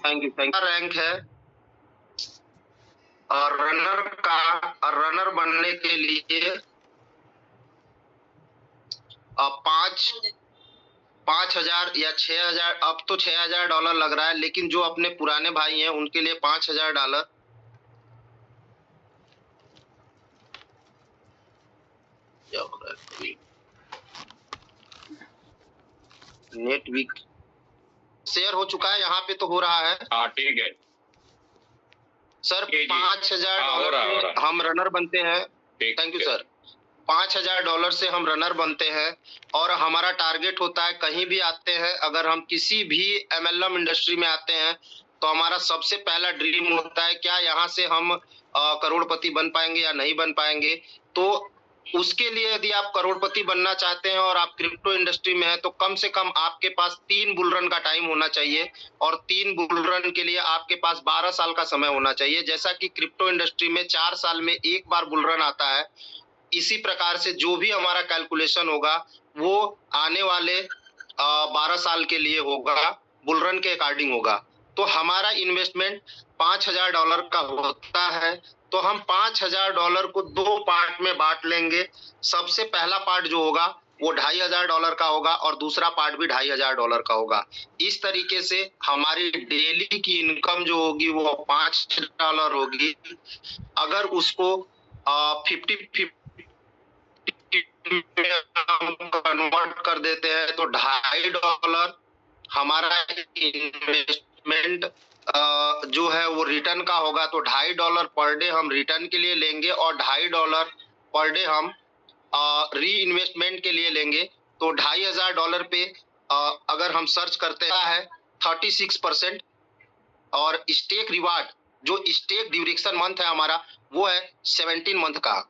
Thank you rank है और runner बनने के लिए 5,000 या 6,000, अब तो $6,000 लग रहा है, लेकिन जो अपने पुराने भाई हैं उनके लिए $5,000 क्या हो रहा है? नेट वीक शेयर हो चुका है, यहाँ पे तो हो रहा है। हाँ ठीक है सर, $5,000 हम रनर बनते हैं। Thank you sir. $5,000 से हम रनर बनते हैं और हमारा टारगेट होता है, कहीं भी आते हैं, अगर हम किसी भी MLM इंडस्ट्री में आते हैं तो हमारा सबसे पहला ड्रीम होता है क्या यहाँ से हम करोड़पति बन पाएंगे या नहीं बन पाएंगे। तो उसके लिए यदि आप करोड़पति बनना चाहते हैं और आप क्रिप्टो इंडस्ट्री में हैं तो कम से कम आपके पास 3 बुल रन का टाइम होना चाहिए और 3 बुल रन के लिए आपके पास 12 साल का समय होना चाहिए। जैसा कि क्रिप्टो इंडस्ट्री में 4 साल में एक बार बुल रन आता है, इसी प्रकार से जो भी हमारा कैलकुलेशन होगा वो आने वाले 12 साल के लिए होगा, बुल रन के अकॉर्डिंग होगा। तो हमारा इन्वेस्टमेंट $5,000 का होता है, तो हम $5,000 को 2 पार्ट में बांट लेंगे। सबसे पहला पार्ट जो होगा वो $2,500 का होगा और दूसरा पार्ट भी $2,500 का होगा। इस तरीके से हमारी डेली की इनकम जो होगी वो $5 होगी। अगर उसको 50-50 कन्वर्ट कर देते हैं तो $2.5 हमारा इन्वेस्टमेंट जो है वो रिटर्न का होगा। तो $2.5 पर डे हम रिटर्न के लिए लेंगे और $2.5 पर डे हम री इन्वेस्टमेंट के लिए लेंगे। तो $2,500 पे अगर हम सर्च करते हैं 36% और स्टेक रिवार्ड, जो स्टेक ड्यूरेशन मंथ है हमारा वो है 17 मंथ का।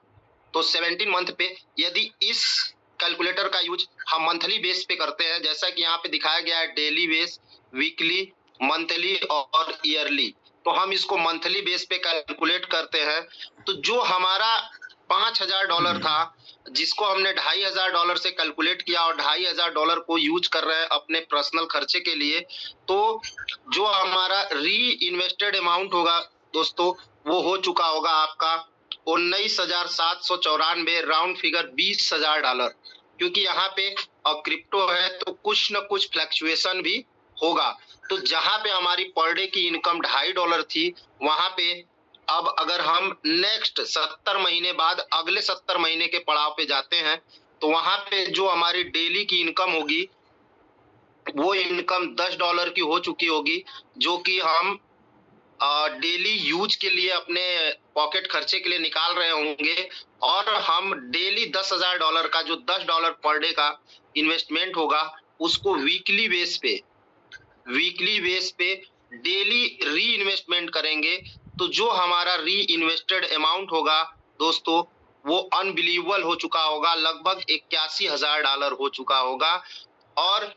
तो 17 मंथ पे यदि इस कैलकुलेटर का यूज हम मंथली बेस पे करते हैं, जैसा कि यहाँ पे दिखाया गया है डेली बेस, वीकली, मंथली और ईयरली, तो हम इसको मंथली बेस पे कैलकुलेट करते हैं। तो जो हमारा $5,000 था जिसको हमने $2,500 से कैलकुलेट किया और $2,500 को यूज कर रहे हैं अपने पर्सनल खर्चे के लिए, तो जो हमारा री इन्वेस्टेड अमाउंट होगा दोस्तों वो हो चुका होगा आपका 19,794, राउंड फिगर $20,000। क्योंकि यहाँ पे क्रिप्टो है तो कुछ न कुछ फ्लक्चुएशन भी होगा। तो जहां पे हमारी पर डे की इनकम $2.5 थी, वहां पे अब अगर हम नेक्स्ट 70 महीने बाद अगले 70 महीने के पड़ाव पे जाते हैं तो वहां पे जो हमारी डेली की इनकम होगी वो इनकम $10 की हो चुकी होगी, जो कि हम डेली यूज के लिए अपने पॉकेट खर्चे के लिए निकाल रहे होंगे। और हम डेली $10,000 का जो $10 पर डे का इन्वेस्टमेंट होगा उसको वीकली बेस पे डेली री इन्वेस्टमेंट करेंगे। तो जो हमारा री इन्वेस्टेड अमाउंट होगा दोस्तों वो अनबिलीवेबल हो चुका होगा, लगभग $81,000 हो चुका होगा। और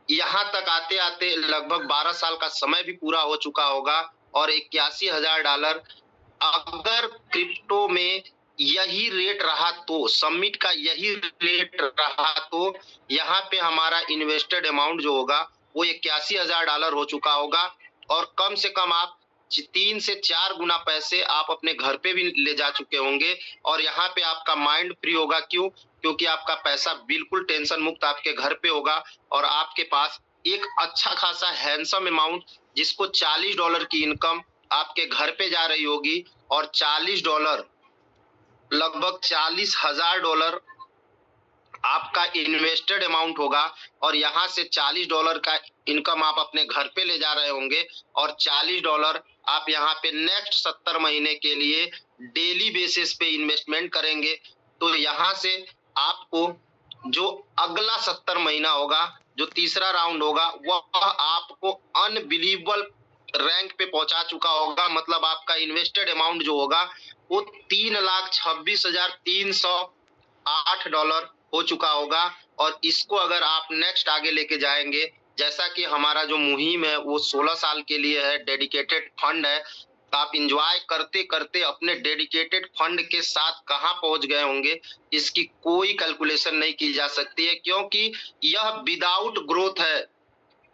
यहाँ तक आते आते लगभग 12 साल का समय भी पूरा हो चुका होगा और $81,000 अगर क्रिप्टो में यही रेट रहा तो, सबमिट का यही रेट रहा तो यहाँ पे हमारा इन्वेस्टेड अमाउंट जो होगा वो $81,000 हो चुका होगा। और कम से कम आप 3 से 4 गुना पैसे आप अपने घर पे भी ले जा चुके होंगे और यहाँ पे आपका माइंड फ्री होगा। क्यों? क्योंकि आपका पैसा बिल्कुल टेंशन मुक्त आपके घर पे होगा और आपके पास एक अच्छा खासा हैंडसम अमाउंट, जिसको $40 की इनकम आपके घर पे जा रही होगी और $40 लगभग $40,000 आपका इन्वेस्टेड अमाउंट होगा और यहाँ से $40 का इनकम आप अपने घर पे ले जा रहे होंगे और $40 आप यहाँ पे नेक्स्ट 70 महीने के लिए डेली बेसिस पे इन्वेस्टमेंट करेंगे। तो यहाँ से आपको जो अगला 70 महीना होगा, जो तीसरा राउंड होगा, वह आपको अनबिलीवेबल रैंक पे पहुंचा चुका होगा। मतलब आपका इन्वेस्टेड अमाउंट जो होगा वो $3,26,308 हो चुका होगा। और इसको अगर आप नेक्स्ट आगे लेके जाएंगे, जैसा कि हमारा जो मुहिम है वो 16 साल के लिए है, डेडिकेटेड फंड है, आप इंजॉय करते करते अपने डेडिकेटेड फंड के साथ कहां पहुंच गए होंगे इसकी कोई कैलकुलेशन नहीं की जा सकती है, क्योंकि यह विदाउट ग्रोथ है।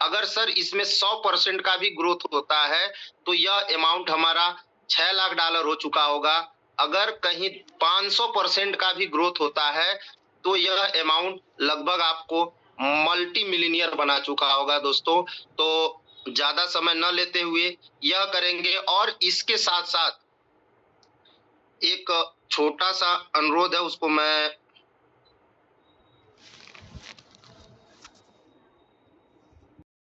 अगर सर इसमें 100% का भी ग्रोथ होता है तो यह अमाउंट हमारा $6 लाख हो चुका होगा। अगर कहीं 500% का भी ग्रोथ होता है तो यह अमाउंट लगभग आपको मल्टी मिलियनियर बना चुका होगा दोस्तों। तो ज्यादा समय न लेते हुए यह करेंगे, और इसके साथ साथ एक छोटा सा अनुरोध है, उसको मैं